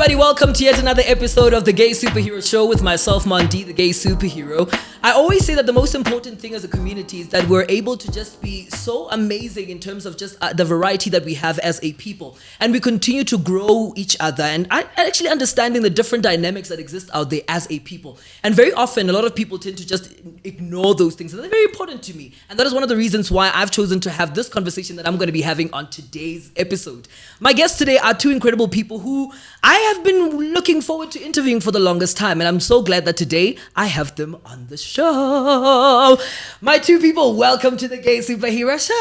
everybody, welcome to yet another episode of the Gay Superhero Show with myself, MonD, the Gay Superhero. I always say that the most important thing as a community is that we're able to just be so amazing in terms of just the variety that we have as a people. And we continue to grow each other and actually understanding the different dynamics that exist out there as a people. And very often, a lot of people tend to just ignore those things. And they're very important to me. And that is one of the reasons why I've chosen to have this conversation that I'm going to be having on today's episode. My guests today are two incredible people who I have been looking forward to interviewing for the longest time, and I'm so glad that today I have them on the show. My two people, welcome to the Gay Superhero Show.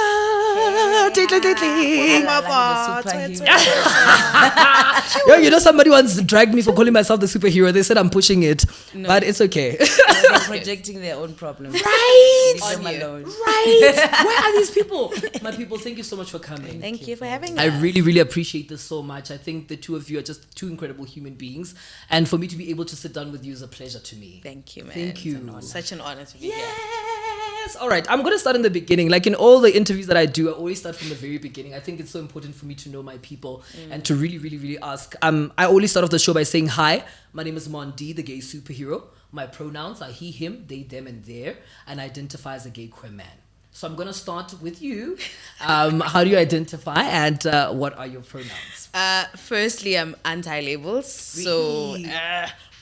Yo, you know somebody once dragged me for calling myself the superhero. They said I'm pushing it, but it's okay. They're projecting their own problems. Right? Leave them alone. Right? Where are these people? My people, thank you so much for coming. Thank you for having I us. really, really appreciate this so much. I think the two of you are just two incredible human beings. And for me to be able to sit down with you is a pleasure to me. Thank you, man. Thank you. Such an honor to be here. Yes. All right. I'm going to start in the beginning. Like in all the interviews that I do, I always start from the very beginning. I think it's so important for me to know my people and to really, really, really ask. I always start off the show by saying, hi, my name is MonD, the Gay Superhero. My pronouns are he, him, they, them, and their, and I identify as a gay queer man. So I'm going to start with you. How do you identify and what are your pronouns? Firstly, I'm anti-labels. So,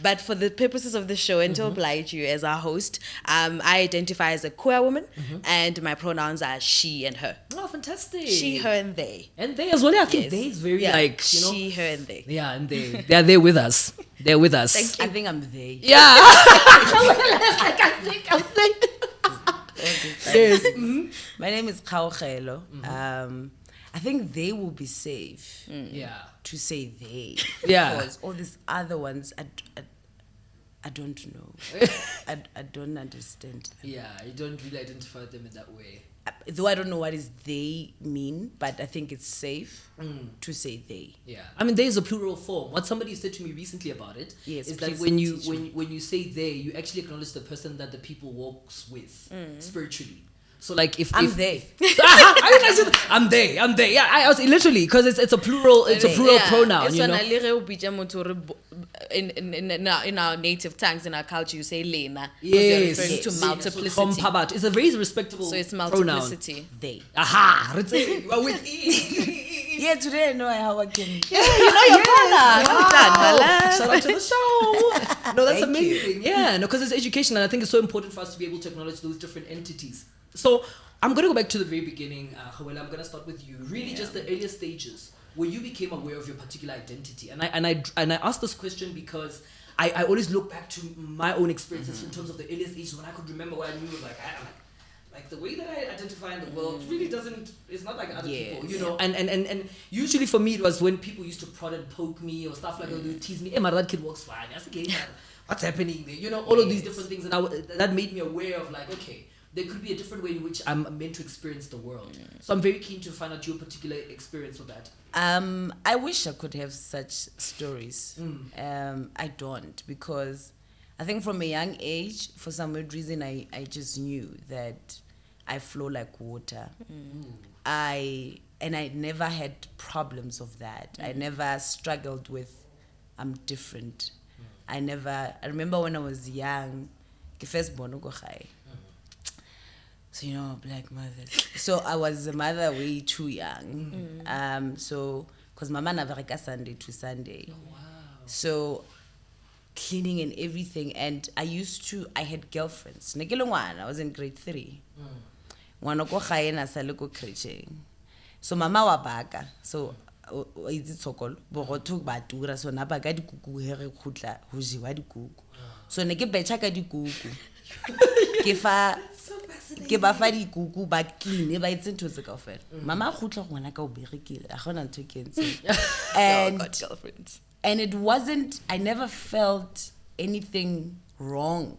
but for the purposes of the show and to oblige you as our host, I identify as a queer woman and my pronouns are she and her. Oh, fantastic. She, her, and they. And they as well. Yeah, I think Yes. they is very Yeah. like, you know. She, her, and they. Yeah, and they are there with us. They're with us. Thank you. I think I'm they. Yeah. I'm yes. My name is Kgaugelo. I think they will be safe Yeah. to say they. Yeah. Because all these other ones, I don't know. I don't understand them. Yeah, you don't really identify them in that way. Though I don't know what is they mean, but I think it's safe to say they. Yeah, I mean, there is a plural form. What somebody said to me recently about it Yes, is that please when you teach me. when you say they, you actually acknowledge the person that the people walks with spiritually. So like if I'm if, they. I'm they. Yeah, I was literally because it's a plural. It's a plural pronoun. You know. In our native tongues, in our culture, you say lena. Yes. You're referring to Yes. multiplicity. Compabat. It's a very respectable So it's pronoun. multiplicity. They. Aha! You are with E. Yeah, today I know how I can. You know your pronoun. Wow. Shout out to the show. No, that's Thank amazing. Yeah, no, because it's education, and I think it's so important for us to be able to acknowledge those different entities. So I'm going to go back to the very beginning, Kgaugelo. I'm going to start with you. Really, just the earliest stages where you became aware of your particular identity. And I asked this question because I always look back to my own experiences in terms of the earliest ages when I could remember what I knew. Like the way that I identify in the world really it's not like other people, you know. And usually for me it was when people used to prod and poke me or stuff like that. They would tease me, hey, man, that kid walks fine. I said, okay, what's happening there? You know, all of these different things. And that made me aware of like, okay, there could be a different way in which I'm meant to experience the world. So I'm very keen to find out your particular experience with that. I wish I could have such stories. I don't, because I think from a young age, for some weird reason, I just knew that I flow like water. I never had problems of that. I never struggled with I'm different. I remember when I was young, first born so, you know, black mothers. So I was a mother way too young. So, because Mama never like Sunday to Sunday. Oh, wow. So, cleaning and everything. And I had girlfriends. I was in grade 3. So, Mama wa baka. So, it's tsokolo. Bogoto ba tura. So, na baka di kuku here khutla ho jiwa di kuku. So, ne ke betcha ka di kuku. Ke ba fa dikuku ba clean ba itse ntho tse kaofela mama a khutla go ngwana ka o berekile a gona ntho ke ntse and it wasn't, I never felt anything wrong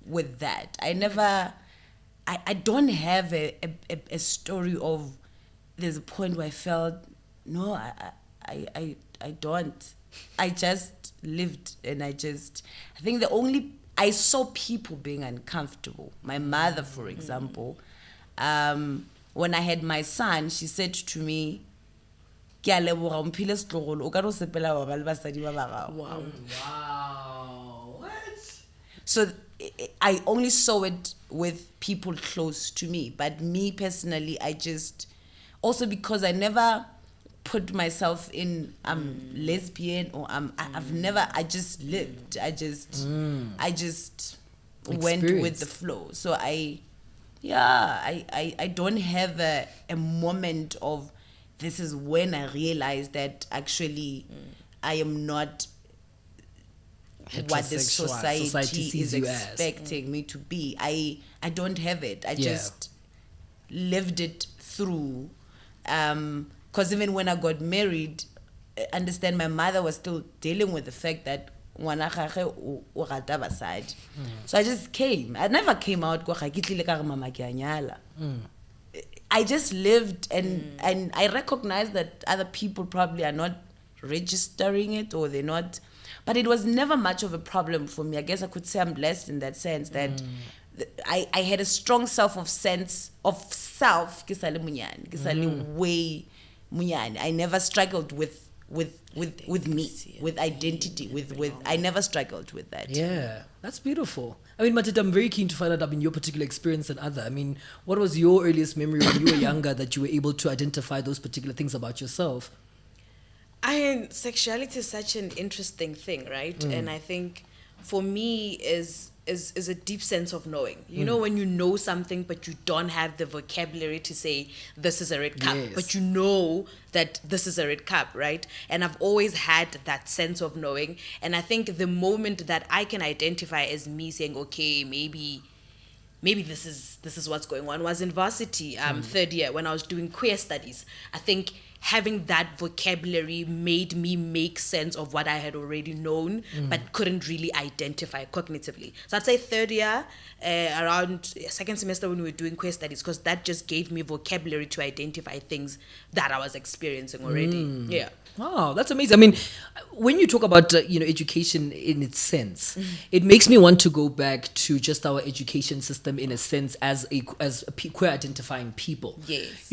with that. I don't have a story of there's a point where I felt no, I don't. I just lived and I think I saw people being uncomfortable. My mother, for example, when I had my son, she said to me, ke a leboga o mphile setlogolo o ka re o sepela ba le basadi ba ba gago. Wow. What? So I only saw it with people close to me, but me personally, I just also because I never put myself in lesbian or I've never, I just lived, I just went with the flow. So I don't have a moment of this is when I realized that actually I am not what the society is expecting me to be. I don't have it. I just lived it through. Because even when I got married, understand my mother was still dealing with the fact that so I just came. I never came out. I just lived and I recognize that other people probably are not registering it or they're not. But it was never much of a problem for me. I guess I could say I'm blessed in that sense that I had a strong sense of self. I never struggled with me, with identity, I never struggled with that. Yeah, that's beautiful. I mean, Matete, I'm very keen to find out, your particular experience and other. I mean, what was your earliest memory when you were younger that you were able to identify those particular things about yourself? Sexuality is such an interesting thing, right? And I think for me is a deep sense of knowing. You know, when you know something but you don't have the vocabulary to say this is a red cup, but you know that this is a red cup, right? And I've always had that sense of knowing. And I think the moment that I can identify as me saying, okay, maybe this is what's going on was in varsity, third year when I was doing queer studies. I think having that vocabulary made me make sense of what I had already known, but couldn't really identify cognitively. So I'd say third year, around second semester when we were doing queer studies, because that just gave me vocabulary to identify things that I was experiencing already. Yeah. Wow, that's amazing. I mean, when you talk about education in its sense, it makes me want to go back to just our education system in a sense as queer identifying people. Yes.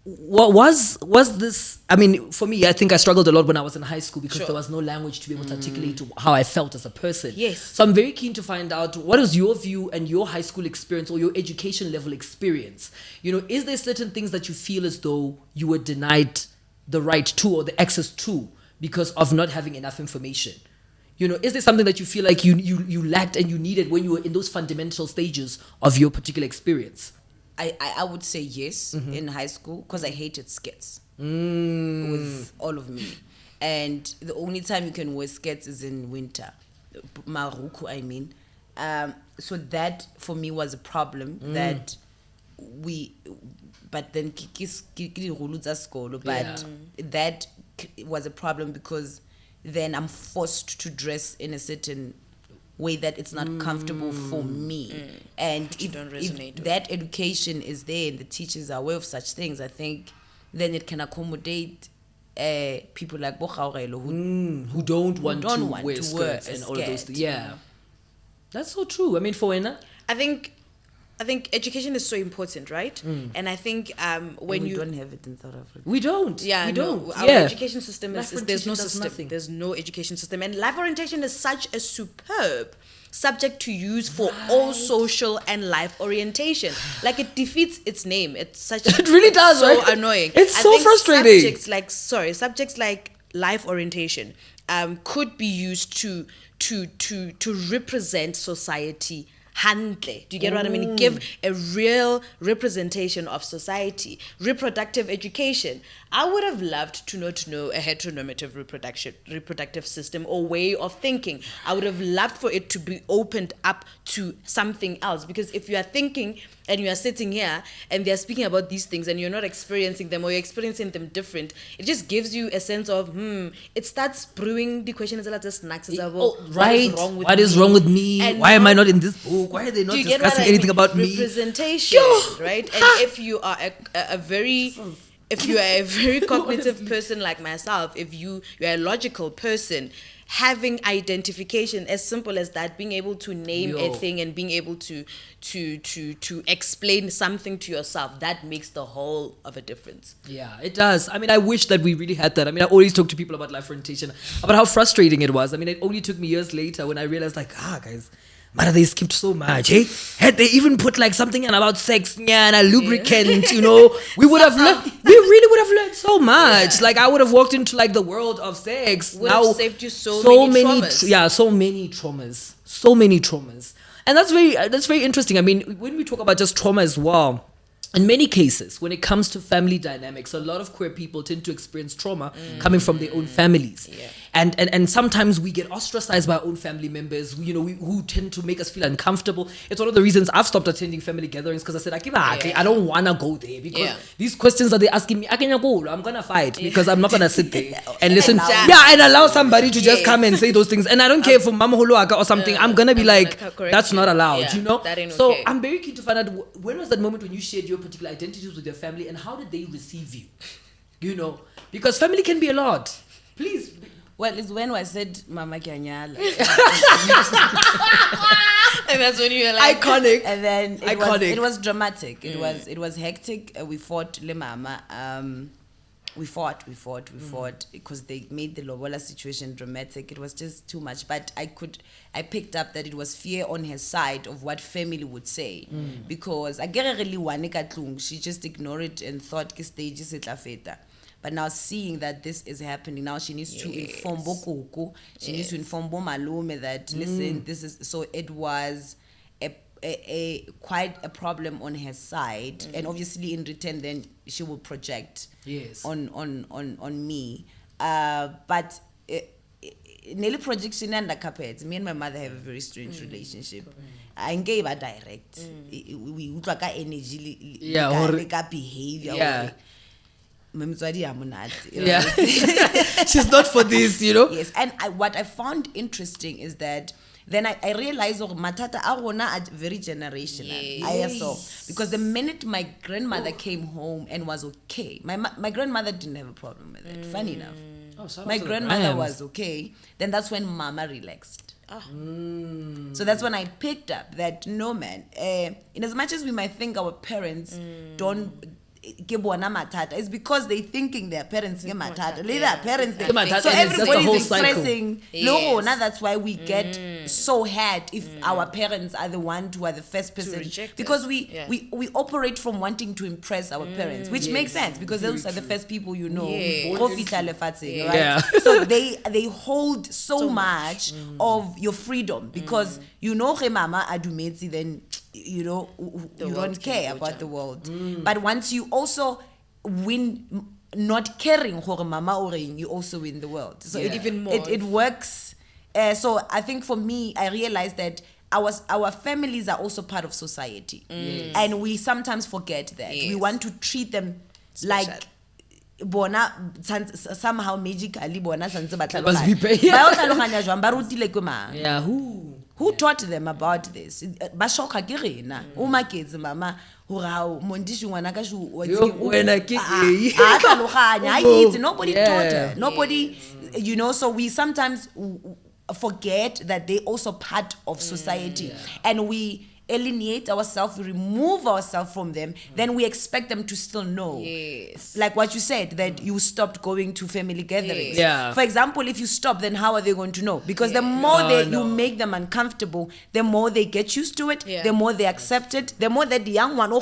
What was this? I mean, for me, I think I struggled a lot when I was in high school because there was no language to be able to articulate how I felt as a person. Yes. So I'm very keen to find out what is your view and your high school experience or your education level experience. Is there certain things that you feel as though you were denied the right to or the access to because of not having enough information? Is there something that you feel like you lacked and you needed when you were in those fundamental stages of your particular experience? I would say yes in high school because I hated skits with all of me. And the only time you can wear skits is in winter. Maruku, I mean. So that for me was a problem that but then that was a problem because then I'm forced to dress in a certain way that it's not comfortable for me. And if that education is there and the teachers are aware of such things, I think then it can accommodate people like Kgaugelo who don't want to wear skirts and all of those things. Yeah, that's so true. I mean, for Wena, I think education is so important, right? And I think when we don't have it in South Africa. We don't. Yeah, we don't. No, our education system there's no system. Nothing. There's no education system. And life orientation is such a superb subject to use for all social and life orientation. Like it defeats its name. It's such it really does, so right? Annoying. It's so frustrating. Subjects like life orientation could be used to represent society. Handle. Do you get what I mean? Give a real representation of society. Reproductive education. I would have loved to know a heteronormative reproductive system or way of thinking. I would have loved for it to be opened up to something else. Because if you are thinking and you are sitting here and they're speaking about these things and you're not experiencing them or you're experiencing them different, it just gives you a sense of, it starts brewing the question, right? What is wrong with me? And why am I not in this book? Why are they not discussing anything about me? Representation, right? And if you are a very if you are a very cognitive person like myself, if you're a logical person, having identification as simple as that, being able to name a thing and being able to explain something to yourself, that makes the whole of a difference. Yeah, it does. I mean, I wish that we really had that. I mean, I always talk to people about life orientation, about how frustrating it was. I mean, it only took me years later when I realized, like, guys, man, they skipped so much, eh? Had they even put like something in about sex, and a lubricant, you know, we really would have learned so much. Yeah. Like, I would have walked into like the world of sex. Would have saved you so many traumas. So many traumas. And that's very interesting. I mean, when we talk about just trauma as well, in many cases, when it comes to family dynamics, a lot of queer people tend to experience trauma coming from their own families. Yeah. And sometimes we get ostracized by our own family members, you know, who tend to make us feel uncomfortable. It's one of the reasons I've stopped attending family gatherings, because I said, I don't want to go there, because these questions that they're asking me, I'm going to fight, because I'm not going to sit there and listen. And allow somebody to just come and say those things. And I don't care if Mama Holoaka or something, I'm going to be like, that's not allowed, you know? That ain't so okay. I'm very keen to find out, when was that moment when you shared your particular identities with your family, and how did they receive you? You know, because family can be a lot. Please. Well, it's when I said Mama Kyanyala. And that's when you were like iconic. And then it was dramatic. It was hectic. We fought Le Mama. We fought because they made the Lobola situation dramatic. It was just too much. But I picked up that it was fear on her side of what family would say. Because I get really one, she just ignored it and thought the stage is feta. But now seeing that this is happening, now she needs to inform Bokoko. She needs to inform Bomalume that, listen, this is, so it was a quite a problem on her side. And obviously in return, then she will project on me. But Nelly projection and the carpet, me and my mother have a very strange relationship. I gave her direct. We look like energy, like behavior. Yeah. Yeah. She's not for this, you know? Yes, and what I found interesting is that then I realized Matata are very generational. Yes. Because the minute my grandmother came home and was okay, my grandmother didn't have a problem with it. Funny enough. My grandmother was okay. Then that's when Mama relaxed. So that's when I picked up that no, man, in as much as we might think our parents don't it's because they thinking their parents get matata. Their parents so everybody's expressing no, now that's why we get so hard if our parents are the one who are the first person, because we operate from wanting to impress our parents, which makes sense because those are the first people you know. Right? So they hold so much of your freedom, because you know mama adumezi, then you know you don't care about the world. But once you also win not caring for mama or you also win the world. So even more it works. So I think for me, I realized that our families are also part of society, and we sometimes forget that. We want to treat them special. Like bona somehow magically bona santse ba who taught them about this? Bashoka ke rena o maketse mama hore ha MonD ngwana ka shu nobody taught her. Nobody, you know, so we sometimes forget that they also part of society, and we alienate ourselves, we remove ourselves from them, then we expect them to still know. Yes. Like what you said, that you stopped going to family gatherings. Yeah. For example, if you stop, then how are they going to know? Because the more you make them uncomfortable, the more they get used to it, the more they accept it, the more that the young one then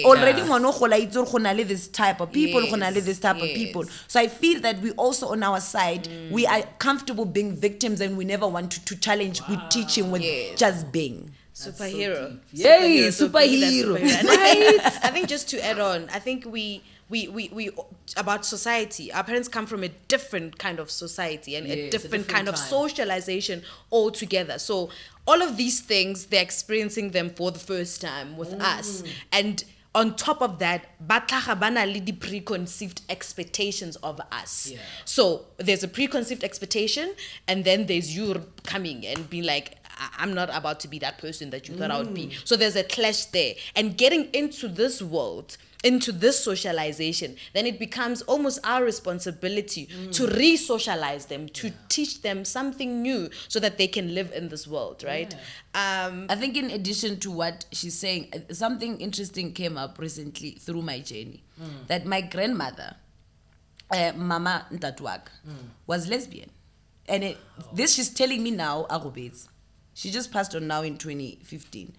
already this type of people, this type of people. So I feel that we also on our side, we are comfortable being victims, and we never want to challenge with teaching, with just being. Superhero. Yay, superhero. I think just to add on, I think we about society, our parents come from a different kind of society and a different kind of socialization altogether. So all of these things, they're experiencing them for the first time with us. And on top of that, bana le di preconceived expectations of us. So there's a preconceived expectation, and then there's you coming and being like, I'm not about to be that person that you thought I would be. So there's a clash there. And getting into this world, into this socialization, then it becomes almost our responsibility to re-socialize them, to teach them something new so that they can live in this world, right? I think in addition to what she's saying, something interesting came up recently through my journey, that my grandmother, Mama Ntatwak, was lesbian. And this she's telling me now, Agobets. She just passed on now in 2015.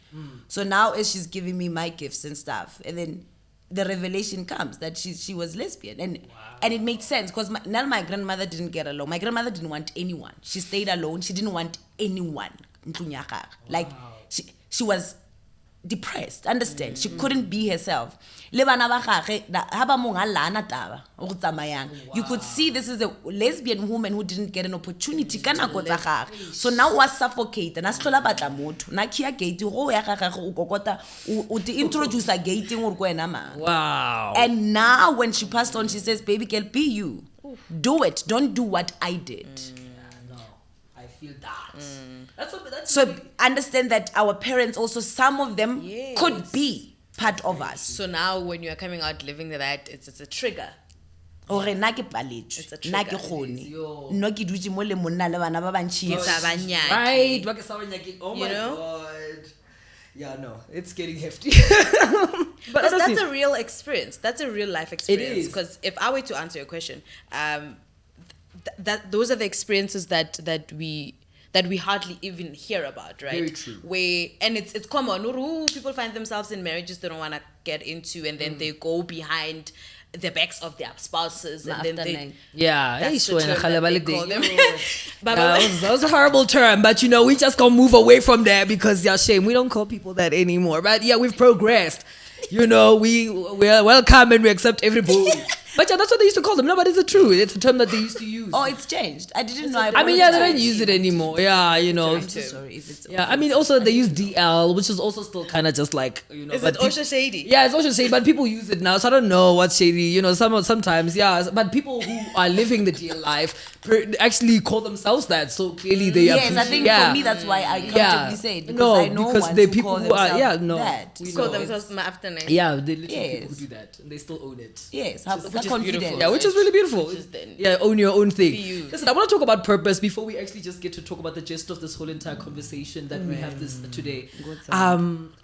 So now as she's giving me my gifts and stuff, and then the revelation comes that she was lesbian. And it made sense because now my grandmother didn't get along. My grandmother didn't want anyone. She stayed alone. She didn't want anyone. Like she was depressed, understand? She couldn't be herself. You could see this is a lesbian woman who didn't get an opportunity. So now was suffocated. Wow. And now when she passed on, she says, baby girl, be you. Do it. Don't do what I did. I feel that. So understand that our parents also, some of them could be part of us. So now when you're coming out living that, it's a trigger. It's a trigger. Right. Oh my You know? God. Yeah, no, it's getting hefty. But that's a real experience. That's a real life experience. is. Because if I were to answer your question, those are the experiences that we hardly even hear about, right? Very true. And it's common. People find themselves in marriages they don't want to get into, and then they go behind the backs of their spouses, and then they. Yeah, That's hey, the term that they call them. that was a horrible term, but we just gonna move away from that because shame. We don't call people that anymore. But yeah, we've progressed. We're welcome and we accept everybody. But yeah, that's what they used to call them. No, but it's true. It's a term that they used to use. Oh, it's changed. I didn't know. They don't use it anymore. Yeah, I'm so sorry if it's. Yeah, also they use DL, which is also still kind of just like, Is it Osha shady? Yeah, it's also shady, but people use it now, so I don't know what's shady. Sometimes, yeah, but people who are living the DL life actually call themselves that, so clearly they are. Yes, I think for me that's why I comfortably say it, because I know because ones they who people call who are themselves that. we Call know. themselves my afternoon. Yeah, they literally people who Yes. do that, and they still own it. Yes, Which is confident. beautiful. Yeah, which is really beautiful. Which is then- Yeah, own your own thing. Be you. Listen, I want to talk about purpose before we actually just get to talk about the gist of this whole entire conversation that we have this today. I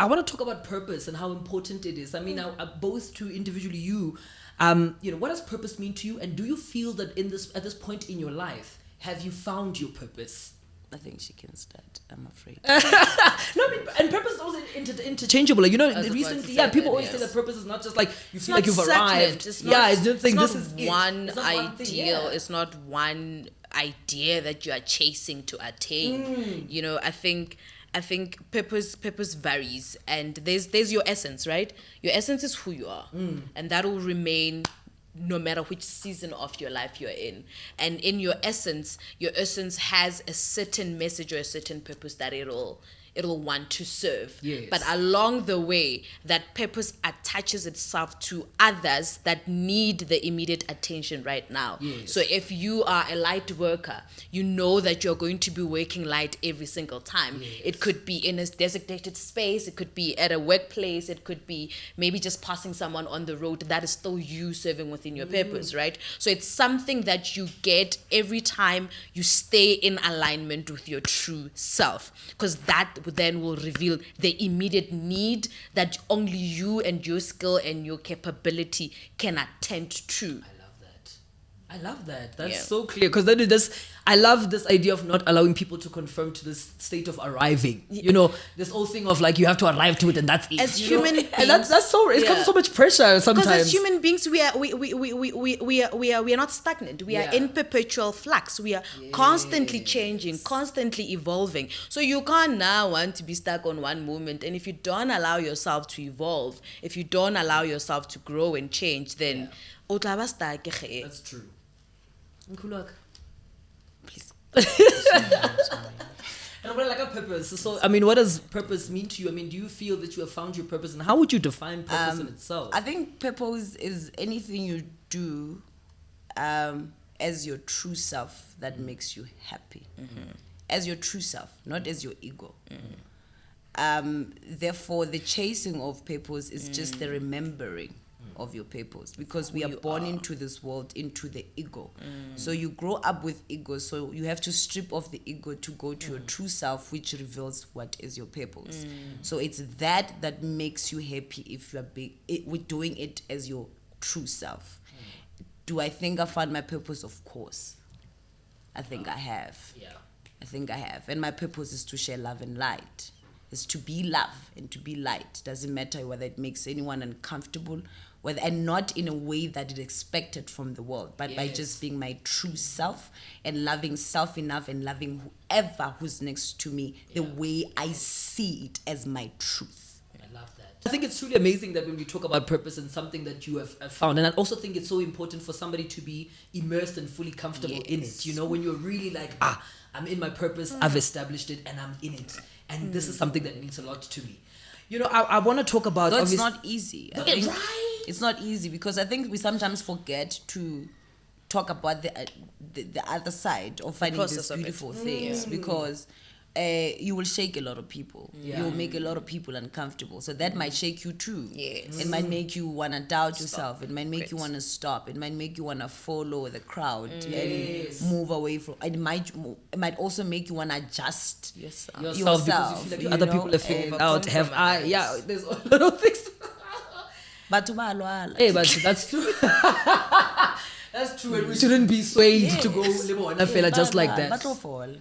want to talk about purpose and how important it is. Both to individually you, what does purpose mean to you, and do you feel that at this point in your life, have you found your purpose? I think she can start. I'm afraid. No, and purpose is also interchangeable. was about to Recently, say people that, always yes. say that purpose is not just like you feel not like you've certain. arrived. It's not, it's just saying it's this not is one It's not one thing, ideal. yeah. It's not one idea that you are chasing to attain. I think purpose varies, and there's your essence, right? Your essence is who you are, and that will remain no matter which season of your life you're in. And in your essence has a certain message or a certain purpose that it'll want to serve. Yes. But along the way, that purpose attaches itself to others that need the immediate attention right now. Yes. So if you are a light worker, you know that you're going to be working light every single time. Yes. It could be in a designated space, it could be at a workplace, it could be maybe just passing someone on the road. That is still you serving within your purpose, right? So it's something that you get every time you stay in alignment with your true self, because that then will reveal the immediate need that only you and your skill and your capability can attend to. I love that. That's Yeah. so clear, because I love this idea of not allowing people to conform to this state of arriving. This whole thing of like you have to arrive to it and that's it. As human beings, and that's so it comes so much pressure sometimes. Because as human beings, we are not stagnant. We are Yeah. in perpetual flux. We are constantly changing, constantly evolving. So you can't now want to be stuck on one moment. And if you don't allow yourself to evolve, if you don't allow yourself to grow and change, then o tla ba stuck. That's true. Please. And what like a purpose? So what does purpose mean to you? Do you feel that you have found your purpose, and how would you define purpose in itself? I think purpose is anything you do as your true self that makes you happy. as your true self, not as your ego. Therefore, the chasing of purpose is just the remembering of your purpose, because we are born into this world, into the ego. So you grow up with ego, so you have to strip off the ego to go to your true self, which reveals what is your purpose. So it's that makes you happy if you are with doing it as your true self. Do I think I found my purpose? Of course. I think I have. Yeah. I think I have. And my purpose is to share love and light. Is to be love and to be light. Doesn't matter whether it makes anyone uncomfortable, and not in a way that is expected from the world, but by just being my true self and loving self enough and loving whoever who's next to me the way I see it as my truth. I love that. I think it's really amazing that when we talk about purpose and something that you have found, and I also think it's so important for somebody to be immersed and fully comfortable in it. You know, when you're really like, I'm in my purpose, I've established it, and I'm in it. And this is something that means a lot to me. You know, I want to talk about... Though it's not easy. It's not easy, because I think we sometimes forget to talk about the other side of finding these beautiful things, because you will shake a lot of people. You will make a lot of people uncomfortable. So that might shake you too. It might make you want to doubt yourself. It might make you want to stop. It might make you want to follow the crowd and move away from... It might also make you want to adjust yourself. Because you feel like other people are figuring out. There's a lot of things. But that's true. That's true, and we shouldn't be swayed to go live on a fella just like that.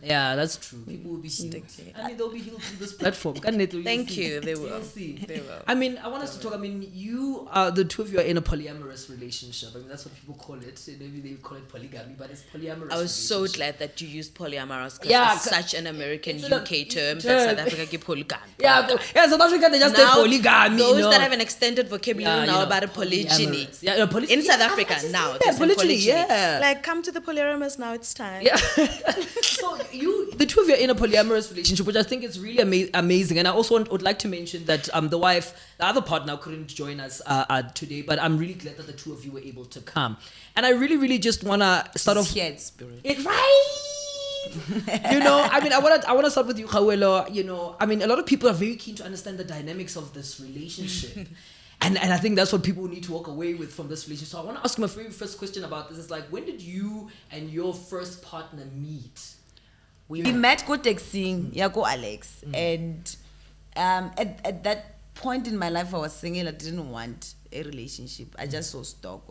Yeah, that's true. People will be healed. I mean, they'll be healed through this platform. Thank you. They will. They will. I mean, I want us to talk. I mean, you are the two of you are in a polyamorous relationship. I mean, that's what people call it. Maybe they call it polygamy, but it's polyamorous. I was so glad that you used polyamorous, because it's such an American UK term that South Africa give polygamy. South Africa they just say polygamy. Those that have an extended vocabulary now about a polygyny. In South Africa now. Like, come to the polyamorous now, it's time. So the two of you are in a polyamorous relationship, which I think is really amazing. And I also would like to mention that the other partner couldn't join us today, but I'm really glad that the two of you were able to come. And I really, really just want to start off... spirit. You know, I mean, I want to start with you, Kgaugelo. You know, I mean, a lot of people are very keen to understand the dynamics of this relationship. And I think that's what people need to walk away with from this relationship. So I want to ask my very first question about this. Is like, when did you and your first partner meet? We met go texting, go Alex. And at that point in my life, I was single. I didn't want a relationship. I just saw stock.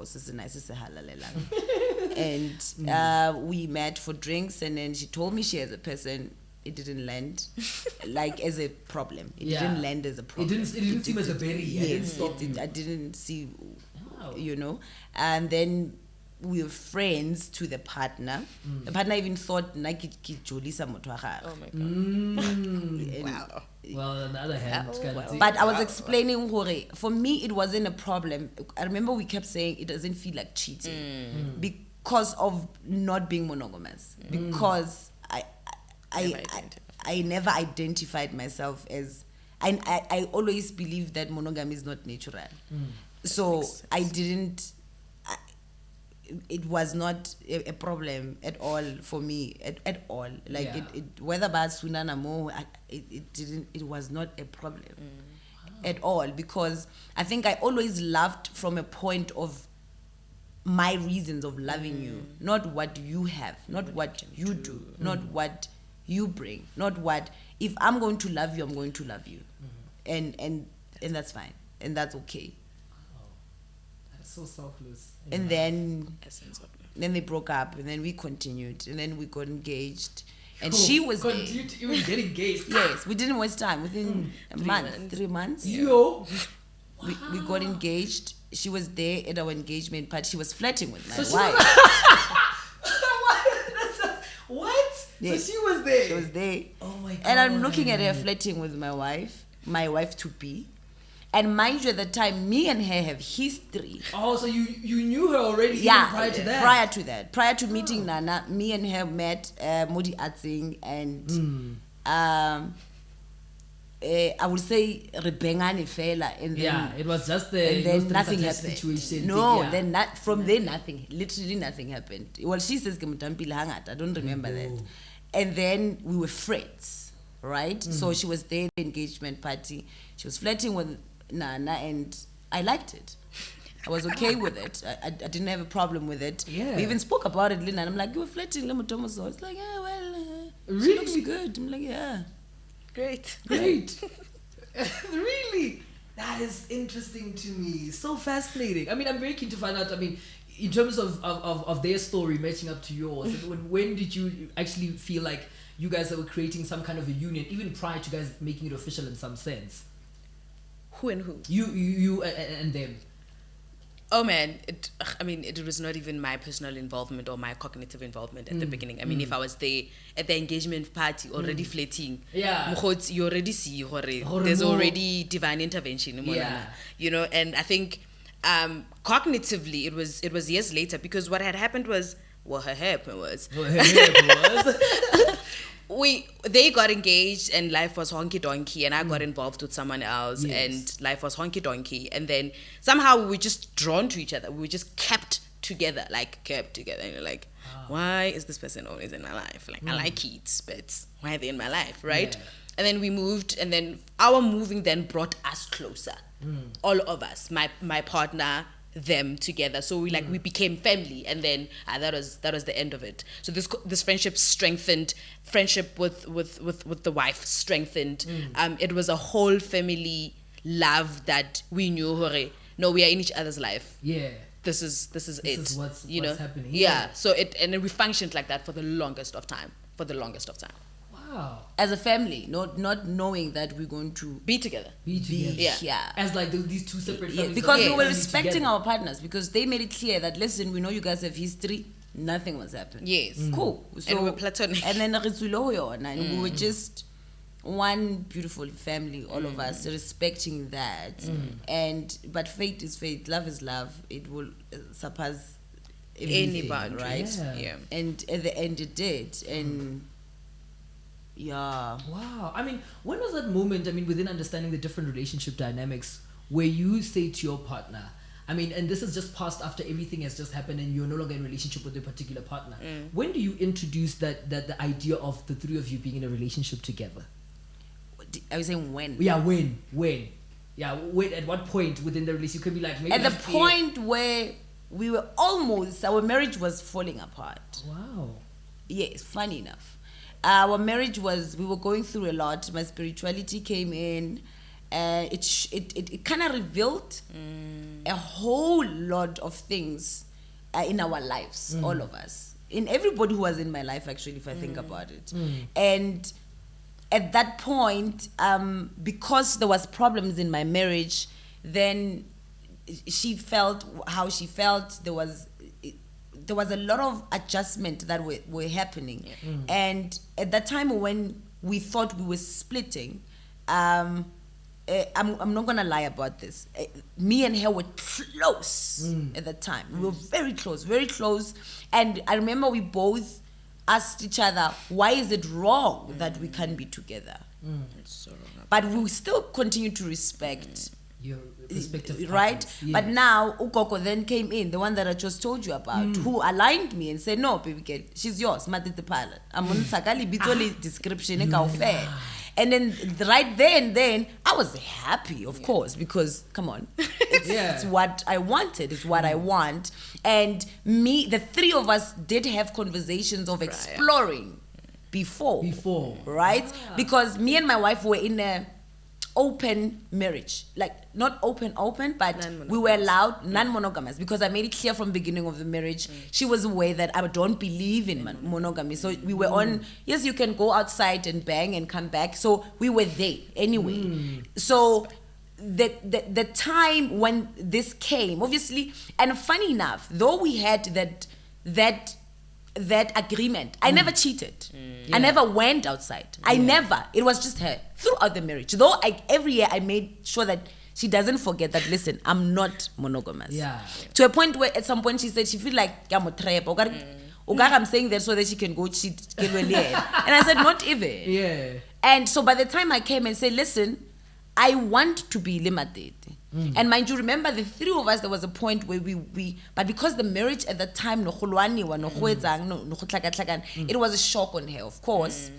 And we met for drinks, and then she told me she has a person. It didn't land like as a problem. It didn't land as a problem. It didn't seem as a barrier. Yes, I didn't see, you know. And then we were friends to the partner. The partner even thought, like, Jolisa Motwaha. Oh my God. Wow. Well, on the other hand, but I was explaining, for me, it wasn't a problem. I remember we kept saying it doesn't feel like cheating because of not being monogamous. Because I never identified myself as... I always believed that monogamy is not natural. So I didn't... it was not a problem at all for me, at all. Like, whether bad Sunana more, it was not a problem at all. Because I think I always loved from a point of my reasons of loving you. Not what you have, not what you do, not what... you bring, not what... If I'm going to love you, I'm going to love you. And that's fine. And that's okay. Wow. That's so selfless. And then they broke up, and then we continued, and then we got engaged. And she was there. Continued to even get engaged? Yes, we didn't waste time. Within a month, 3 months. We got engaged. She was there at our engagement party. She was flirting with my wife. What? Yes. So she was there? She was there. Oh my God. And I'm looking at her flirting with my wife to be. And mind you, at the time, me and her have history. Oh, so you knew her already even prior to that? Prior to meeting Nana, me and her met MonD Atsing, and I would say Rebengane fela, and then it was just the and then nothing happened. Situation then from there nothing, literally nothing happened. Well, she says I don't remember that. and then we were friends, right? So she was there at the engagement party. She was flirting with Nana, and I liked it. I was okay with it. I didn't have a problem with it. Yeah. We even spoke about it, Lynn, and I'm like, you were flirting, Lemotomo. It's like, yeah, well, Really? she looks good. I'm like, yeah. Great. Really? That is interesting to me. So fascinating. I mean, I'm very keen to find out. I mean, in terms of their story matching up to yours, when did you actually feel like you guys were creating some kind of a union, even prior to guys making it official in some sense? Who and who? You and them. Oh man, it was not even my personal involvement or my cognitive involvement at the beginning. I mean, if I was there at the engagement party already flirting, Yeah. you already see there's already divine intervention. Yeah. You know, and I think cognitively it was years later, because what had happened was, they got engaged and life was honky donkey, and I got involved with someone else, and life was honky donkey, and then somehow we were just drawn to each other. We were just kept together, and you're like, why is this person always in my life? Like, I like kids, but why are they in my life, right? Yeah. And then we moved, and then our moving then brought us closer, all of us, my partner, them together. So we became family, and then that was the end of it. So this friendship strengthened. Friendship with the wife strengthened. It was a whole family love that we knew. No, we are in each other's life. Yeah. This is This it. is what's happening. Yeah. So we functioned like that for the longest of time. Wow. As a family, not knowing that we're going to Be together. Be together. Yeah. As like these two separate families. because we that were are respecting together. our partners, because they made it clear that, listen, we know you guys have history, nothing was happening. Yes. Cool. So, And we were platonic. And then and we were just one beautiful family, all of us respecting that. But fate is fate, love is love. It will surpass Any everything, boundary, right? Yeah. And at the end it did. And yeah. Wow. I mean, when was that moment, I mean, within understanding the different relationship dynamics, where you say to your partner, I mean, and this is just past after everything has just happened and you're no longer in a relationship with a particular partner. When do you introduce that the idea of the three of you being in a relationship together? I was saying when? Yeah, when? Yeah, when, at what point within the relationship? Could be like maybe At the like point where we were our marriage was falling apart. Wow. Yes, funny enough. We were going through a lot. My spirituality came in. It kind of revealed a whole lot of things in our lives, all of us. In everybody who was in my life, actually, if I think about it. And at that point, because there was problems in my marriage, then she felt how she felt. There was a lot of adjustment that were happening. And at that time when we thought we were splitting, I'm not going to lie about this. Me and her were close at the time. We were very close. And I remember we both asked each other, why is it wrong that we can't be together? It's so wrong. But we still continue to respect Your respective right? partners. Yeah. But now Ukoko then came in, the one that I just told you about, who aligned me and said, no, baby girl, she's yours, Matete Pilot. I'm on Sakali Bitoli description, fair. And then right then I was happy, of course, because come on, it's what I wanted, it's what I want. And the three of us did have conversations of exploring before, right? Because me and my wife were in a open marriage, like not open, but we were allowed non-monogamous, because I made it clear from the beginning of the marriage. She was aware that I don't believe in monogamy. So we were on, yes, you can go outside and bang and come back. So we were there anyway. So the time when this came, obviously, and funny enough, though we had that agreement, I never cheated. I never went outside. It was just her throughout the marriage. Though every year I made sure that she doesn't forget that, listen, I'm not monogamous. To a point where at some point she said she feel like I'm a trap. I'm saying that so that she can go cheat. And I said, not even. And so by the time I came and said, listen, I want to be limited. And mind you, remember the three of us, there was a point where but because the marriage at the time, it was a shock on her, of course.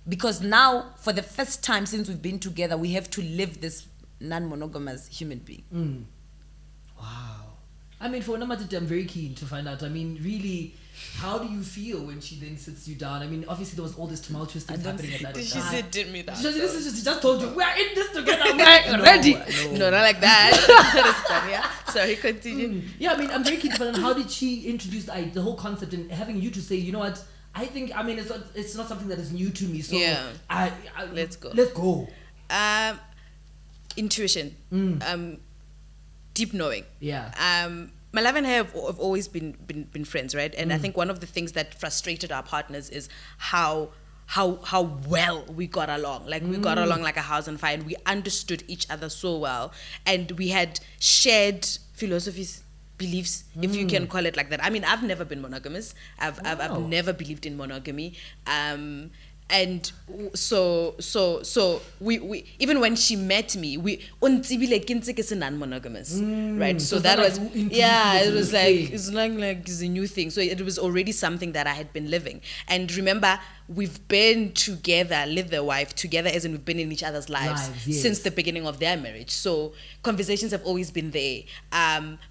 Because now, for the first time since we've been together, we have to live this non-monogamous human being. Wow. I mean, for Namatete, I'm very keen to find out. I mean, really, how do you feel when she then sits you down? I mean, obviously there was all this tumultuous things happening at that time. She said, "Did me that." She just told you, we're in this together, we're ready. No, not like that. Yeah. Sorry, continue. Yeah, I mean, I'm very keen to find out, how did she introduce the whole concept, and having you to say, you know what, I think, I mean, it's not something that is new to me, so yeah. Let's go. Intuition. Deep knowing. Yeah. My love and I have always been friends, right? And I think one of the things that frustrated our partners is how well we got along. Like, we got along like a house on fire, and we understood each other so well, and we had shared philosophies, beliefs, if you can call it like that. I mean, I've never been monogamous. I've never believed in monogamy. And so we even when she met me, we non-monogamous, right? So that was it was like it's a new thing. So it was already something that I had been living. And remember, we've been together, live the wife together, as in we've been in each other's lives since the beginning of their marriage. So conversations have always been there.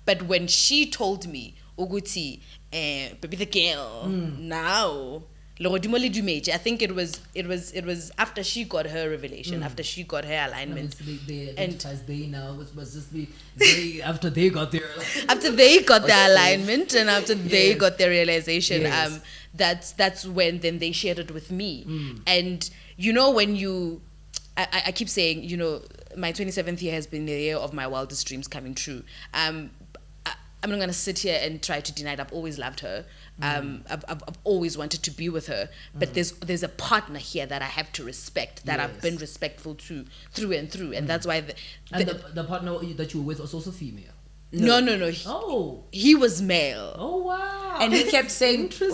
But when she told me, Uguti, baby the girl now. I think it was after she got her revelation, after she got her alignment. After they got their after they got their alignment and after they got their realization, that's when then they shared it with me. And you know, when I keep saying, you know, my 27th year has been the year of my wildest dreams coming true. I'm not gonna sit here and try to deny it. I've always loved her. I've always wanted to be with her, but there's a partner here that I have to respect, that I've been respectful to through and through, and that's why the partner that you were with was also female. No. He was male. Oh wow! And he kept saying, Yeah.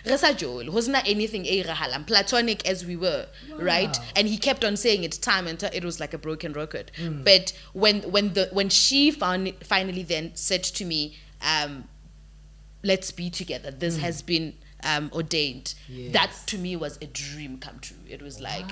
Wasn't anything platonic as we were, right? And he kept on saying it time and time. It was like a broken record. But when she finally then said to me, let's be together, this has been ordained. That to me was a dream come true. It was like,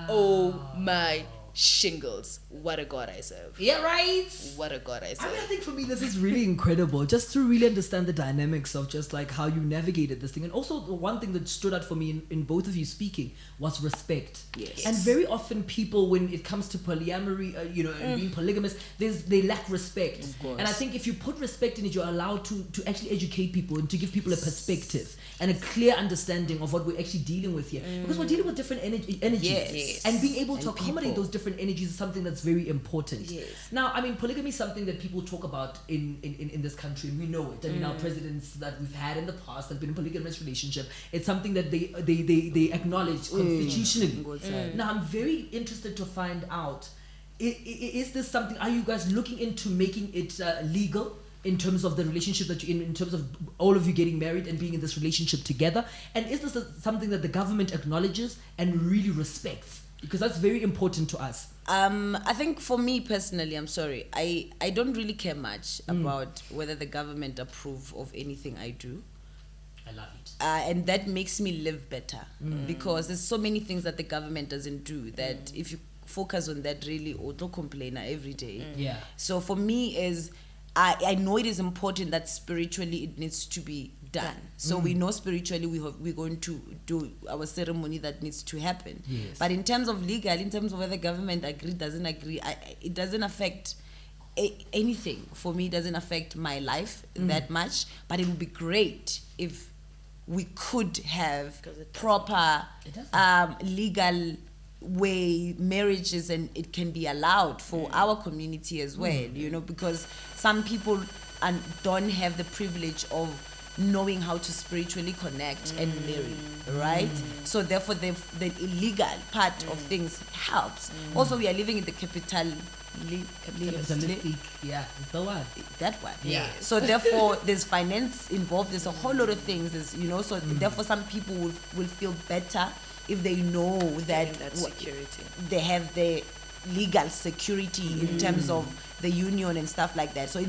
oh my shingles, what a God I serve. Yeah, right? What a God I serve. I mean, I think for me this is really incredible, just to really understand the dynamics of just like how you navigated this thing. And also the one thing that stood out for me in both of you speaking was respect. Yes. And very often people, when it comes to polyamory, and being polygamous, they lack respect. Of course. And I think if you put respect in it, you're allowed to actually educate people and to give people a perspective and a clear understanding of what we're actually dealing with here. Because we're dealing with different energies. Yes. And being able to And accommodate people. those different energies is something that's very important. Yes. Now, I mean, polygamy is something that people talk about in this country, and we know it. I mean, our presidents that we've had in the past have been in a polygamous relationship. It's something that they acknowledge constitutionally. Now, I'm very interested to find out, is this something, are you guys looking into making it legal in terms of the relationship that you're in terms of all of you getting married and being in this relationship together? And is this something that the government acknowledges and really respects? Because that's very important to us. I think for me personally, I'm sorry, I don't really care much about whether the government approve of anything I do. I love it. And that makes me live better, because there's so many things that the government doesn't do that if you focus on that, really auto complainer every day. Yeah. So for me is, I know it is important that spiritually it needs to be done. So we know spiritually we're going to do our ceremony that needs to happen. Yes. But in terms of legal, in terms of whether government doesn't agree, it doesn't affect anything. For me, it doesn't affect my life that much. But it would be great if we could have proper legal way marriages, and it can be allowed for our community as well, because some people don't have the privilege of knowing how to spiritually connect and marry, right? So therefore the illegal part of things helps. Also, we are living in the capitalistic, yeah, it's the one. that one. Yeah. So therefore there's finance involved, there's a whole lot of things, so therefore some people will feel better if they know that security. they have the legal security in terms of the union and stuff like that. So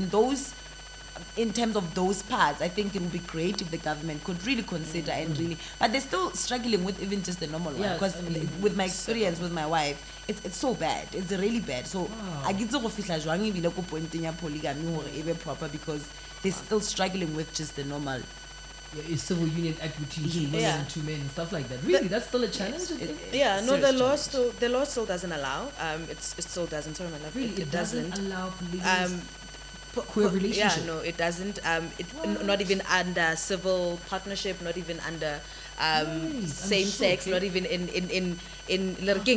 in terms of those parts, I think it would be great if the government could really consider and really, but they're still struggling with even just the normal one, because with my experience with my wife, it's so bad, it's really bad. So I get to go fihla jwang ebile ko pointing ya polygamy hore e be proper, because they're still struggling with just the normal. A civil union act between two women and two men and stuff like that. Really, that's still a challenge. The law still doesn't allow. It still doesn't. Sorry, my love. Really, it doesn't allow polygamy. Queer relationship. Yeah, no, it doesn't. Not even under civil partnership, not even under same sex, not even in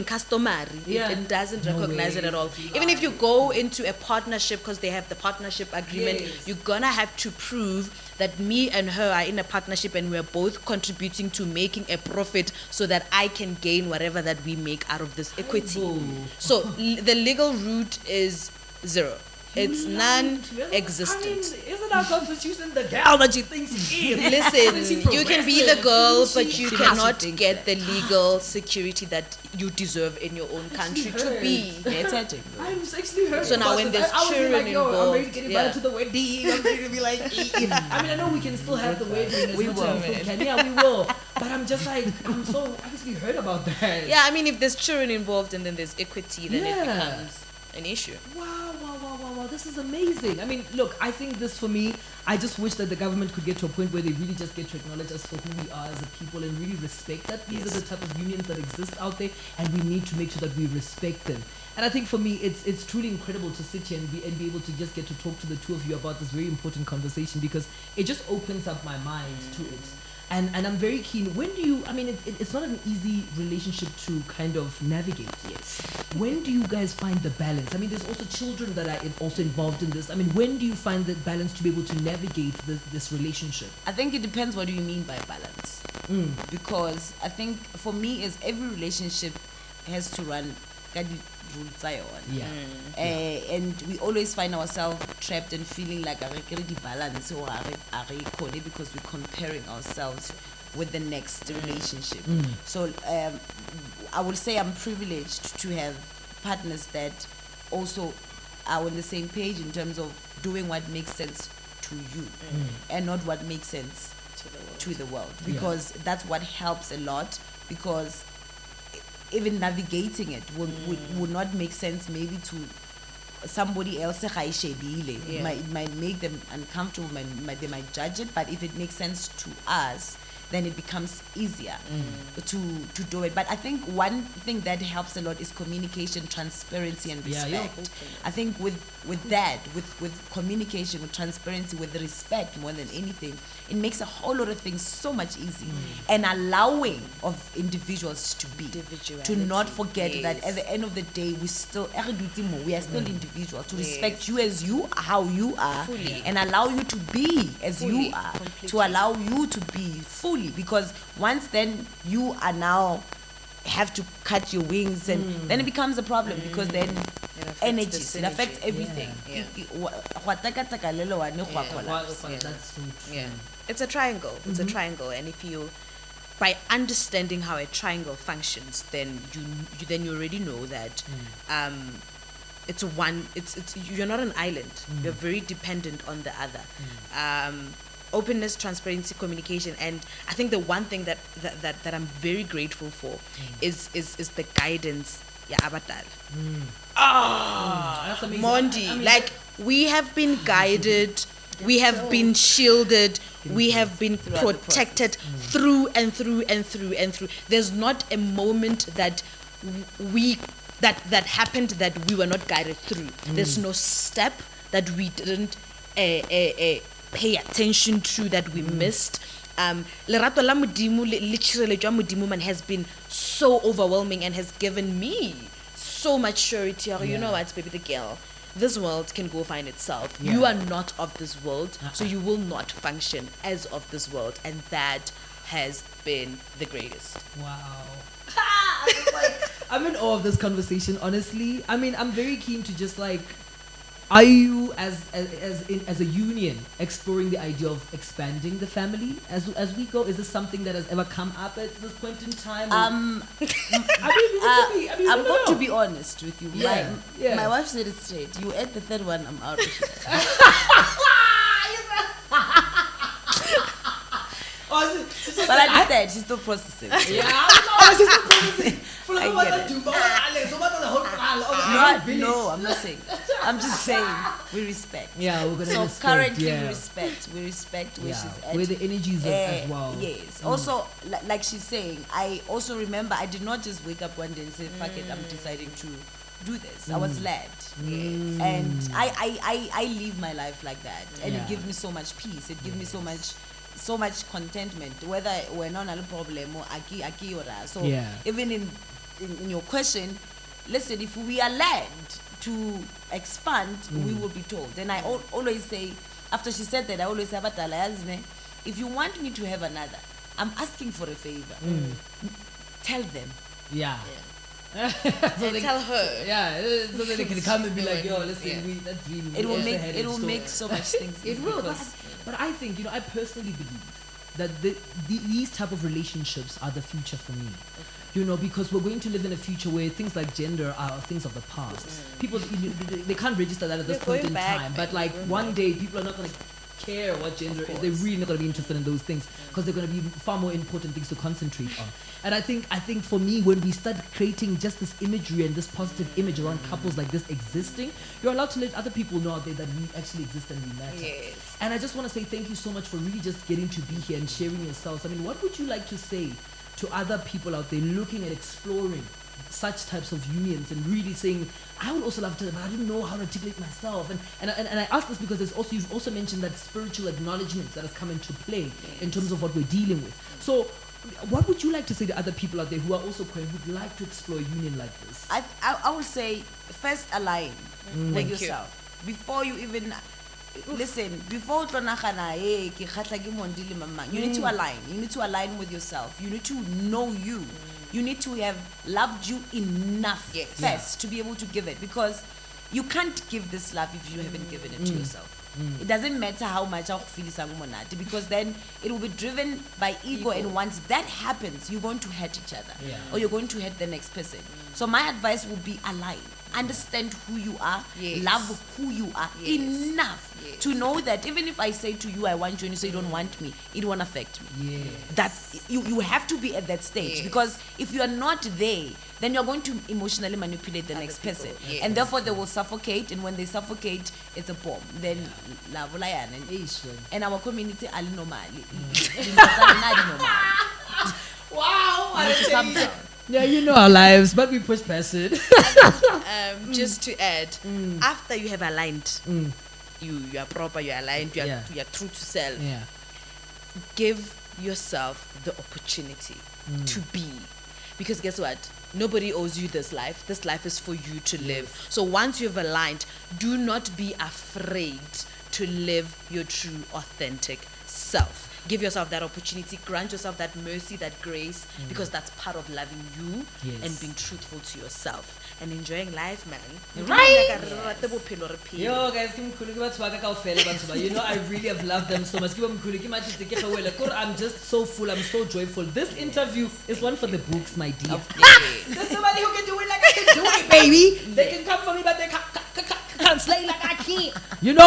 customary. It doesn't recognize it at all. Even if you go into a partnership, because they have the partnership agreement, you're gonna have to prove that me and her are in a partnership and we're both contributing to making a profit, so that I can gain whatever that we make out of this equity. So the legal route is zero. It's non-existent. I mean, isn't our constitution the girl that she thinks she is? Listen, you can be the girl, but you cannot get the legal security that you deserve in your own country to be. I'm actually hurt. So now when there's children involved, I'm ready to get invited to the wedding. I'm ready to be like, I mean, I know we can still have the wedding. We will. But I'm just like, I'm so obviously hurt about that. Yeah, I mean, if there's children involved and then there's equity, then it becomes an issue. Wow, this is amazing. I mean, look, I think this, for me, I just wish that the government could get to a point where they really just get to acknowledge us for who we are as a people and really respect that. These are the type of unions that exist out there, and we need to make sure that we respect them. And I think for me, it's truly incredible to sit here and be able to just get to talk to the two of you about this very important conversation, because it just opens up my mind to it. And I'm very keen. When do you, I mean, it's not an easy relationship to kind of navigate. Yes. When do you guys find the balance? I mean, there's also children that are also involved in this. I mean, when do you find the balance to be able to navigate this relationship? I think it depends what do you mean by balance. Because I think for me, is every relationship has to run and we always find ourselves trapped and feeling like a balance or because we're comparing ourselves with the next relationship. So I would say I'm privileged to have partners that also are on the same page in terms of doing what makes sense to you and not what makes sense to the world, because that's what helps a lot, because even navigating it would not make sense maybe to somebody else. It might make them uncomfortable, they might judge it, but if it makes sense to us, then it becomes easier to do it. But I think one thing that helps a lot is communication, transparency, and respect. I think with communication, with transparency, with respect, more than anything, it makes a whole lot of things so much easier. And allowing of individuals to be, to not forget that at the end of the day, we are still individuals, to respect you as you are, how you are, fully, and allow you to be as you are, completely, to allow you to be fully, because once then you are now have to cut your wings, and then it becomes a problem, because then energies, it affects everything. It's a triangle. It's a triangle, and if you, by understanding how a triangle functions, then you already know that it's you're not an island. You're very dependent on the other. Openness, transparency, communication, and I think the one thing that I'm very grateful for is the guidance. That's amazing. MonD, like, we have been guided, we have been shielded, we have been protected through and through and through and through. There's not a moment that that happened that we were not guided through. There's no step that we didn't pay attention to, that we missed. Lerato la Modimo le tshireletswa ya Modimo man has been so overwhelming and has given me so much surety. You know what, baby, the girl, this world can go find itself. You are not of this world, so you will not function as of this world, and that has been the greatest. Wow. I'm in awe of this conversation, honestly. I mean, I'm very keen to just like Are you as a union exploring the idea of expanding the family as we go? Is this something that has ever come up at this point in time? I'm going to be honest with you. Yeah, My wife said it straight. You ate the third one, I'm out of here. But I understand, she's still processing. Yeah, she's still processing. No, I'm not saying. I'm just saying we respect. Yeah, we're gonna so respect. Currently, yeah. we respect where she's at. Where the energy is as well. Yes. Also, like she's saying, I also remember I did not just wake up one day and say, "Fuck it, I'm deciding to do this." I was led, and I live my life like that, and it gives me so much peace. It gives me so much contentment, whether we're not a problem or aki or so. Even in your question, listen, if we are led to expand, we will be told. And I always say, after she said that, I always say, if you want me to have another, I'm asking for a favor. Tell them. Yeah. So tell her. Yeah, so that they can come and be like, yo, listen, that's really. It will make so much things. It will. But I think, I personally believe that these type of relationships are the future for me. Because we're going to live in a future where things like gender are things of the past. People, they can't register that at this point in time. But like one day, people are not going to care what gender is. They're really not going to be interested in those things because they're going to be far more important things to concentrate on. And I think for me, when we start creating just this imagery and this positive image around couples like this existing, you're allowed to let other people know out there that we actually exist and we matter. Yes. And I just want to say thank you so much for really just getting to be here and sharing yourselves. I mean, what would you like to say to other people out there looking at exploring such types of unions and really saying, I would also love to, but I didn't know how to articulate myself. And I ask this because you've also mentioned that spiritual acknowledgement that has come into play in terms of what we're dealing with. So what would you like to say to other people out there who are also queer, who would like to explore a union like this? I would say, first align with yourself. Before you even... Listen, before you need to align. You need to align with yourself. You need to know you. You need to have loved you enough first to be able to give it, because you can't give this love if you haven't given it to yourself. It doesn't matter how much I feel Motadi, because then it will be driven by ego, and once that happens, you're going to hurt each other or you're going to hurt the next person. So my advice would be align. Understand who you are, love who you are enough to know that even if I say to you I want you and you say you don't want me, it won't affect me. That's you have to be at that stage, because if you are not there, then you're going to emotionally manipulate the next person, and therefore they will suffocate, and when they suffocate, it's a bomb. Then and our community are normal. Wow, I need to calm down. Yeah, our lives, but we push past it. Just to add, after you have aligned, you are proper, you are aligned, you are true to self. Give yourself the opportunity to be, because guess what? Nobody owes you this life. This life is for you to live. So once you've aligned, do not be afraid to live your true, authentic self. Give yourself that opportunity, grant yourself that mercy, that grace, because that's part of loving you and being truthful to yourself and enjoying life, man. Right? Yo, guys, I really have loved them so much. I'm just so full. I'm so joyful. This interview is one for the books, my dear. There's somebody who can do it like I can do it, baby. They can come for me, but they can't slay like I can't.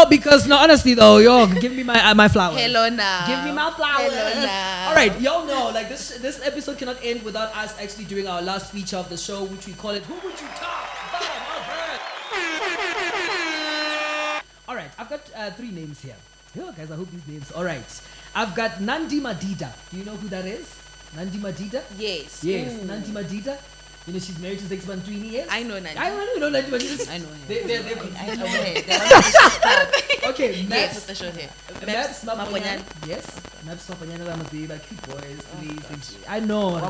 Because honestly though, give me my flowers. Hello now. Give me my flowers. Hello now. All right, y'all know, like this episode cannot end without us actually doing our last feature of the show, which we call it Who Would You Talk About? All right, I've got 3 names here. Yo, guys, I hope these names. All right, I've got Nandi Madida. Do you know who that is? Nandi Madida? Yes. Yes, Nandi Madida. She's married to Tshepang 20 years. I know Nandi. I know Nandi Madida. I know him. They're I know him. Okay, Yes, with the short hair. Maps Maponyan. Yes, Maps Maponyan. I'm a baby, cute boys. I know.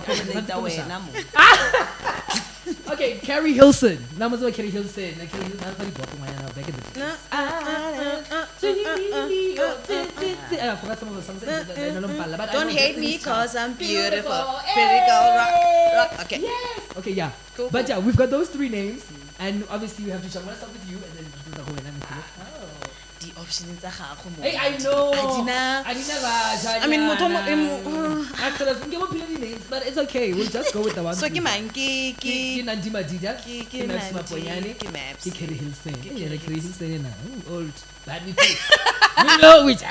Okay, Carrie Hilson. Namaste, Carrie Hilson. Carrie Hilson. Back in the days. I forgot some of the songs. Don't hate me cause I'm beautiful. Pretty girl, rock. Okay. Yes. Okay, yeah. Cool. But yeah, we've got those 3 names, and obviously we have to. I'm gonna start with you, and then do the whole name. di-options tsa gago mo. Hey, I know. Adina- I I mean, motho actually, I give up plenty names, but it's okay. We'll just go with the one. so ke mang Ke Nandi Madida, ke Maps Nandi, Maponyane, ke Maps. ke Kerry Hilson. Ke Yeah, Kerry Kerry Hilson na. Old, bad with you. You know which,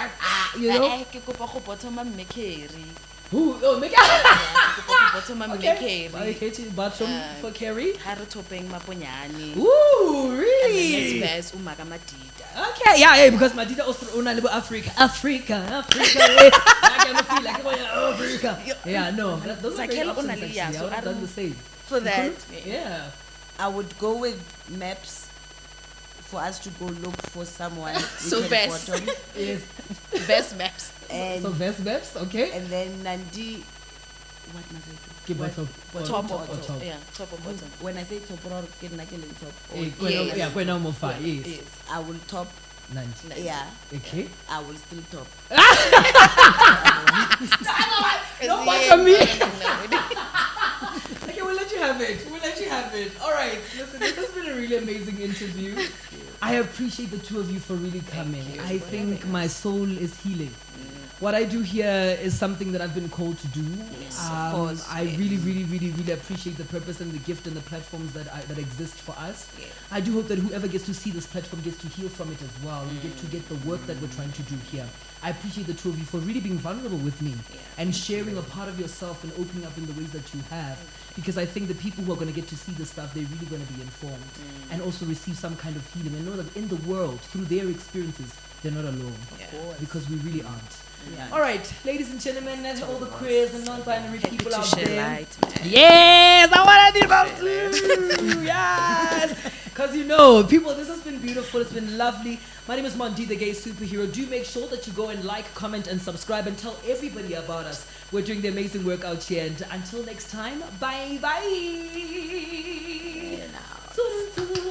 you know. ke kopa go botoma mme Kerry. Who? Oh, make Ke kopa go botoma mme Okay. Kerry. Okay, bottom for Kerry. Ha re topeng Maponyane. Ooh, And then really? next verse uMaga Madida. Okay, yeah, because Madida also una libo Africa. Africa. I can feel like Africa. Yeah, no, those are great Zakhele options una le actually. ya, I so would I have done don't- the same. For that, Yeah. I would go with Maps for us to go look for someone. we So can best. bottom. Yes. Best Maps. And, So best, okay. and then Nandi, what must I do? Keep bottom. Top or or top. Yeah, top or bottom. When I say top, or get naked in top. Eh, Or kwena- Yes. Yeah, kwena umofa, yes. Yes. I will top. Nanti. Yeah, Okay. I will still top. No bottom me. No. Okay, we'll let you have it. We'll let you have it. All right. Listen, this has been a really amazing interview. I appreciate the two of you for really coming. I think my soul is healing. What I do here is something that I've been called to do. Yes, of course, I yes. really appreciate the purpose and the gift and the platforms that exist for us. Yes. I do hope that whoever gets to see this platform gets to heal from it as well and get to get the work that we're trying to do here. I appreciate the two of you for really being vulnerable with me and sharing a part of yourself and opening up in the ways that you have. Because I think the people who are going to get to see this stuff, they're really going to be informed and also receive some kind of healing and know that in the world, through their experiences, they're not alone. Because we really aren't. Yeah. All right, ladies and gentlemen, that's all the queers and non-binary Happy people to out share there. light, man. Yes, I want to be about to. Yes, because you know, people, this has been beautiful. It's been lovely. My name is MonD, the gay superhero. Do make sure that you go and like, comment, and subscribe, and tell everybody about us. We're doing the amazing work out here. And until next time, bye bye. Yeah, now.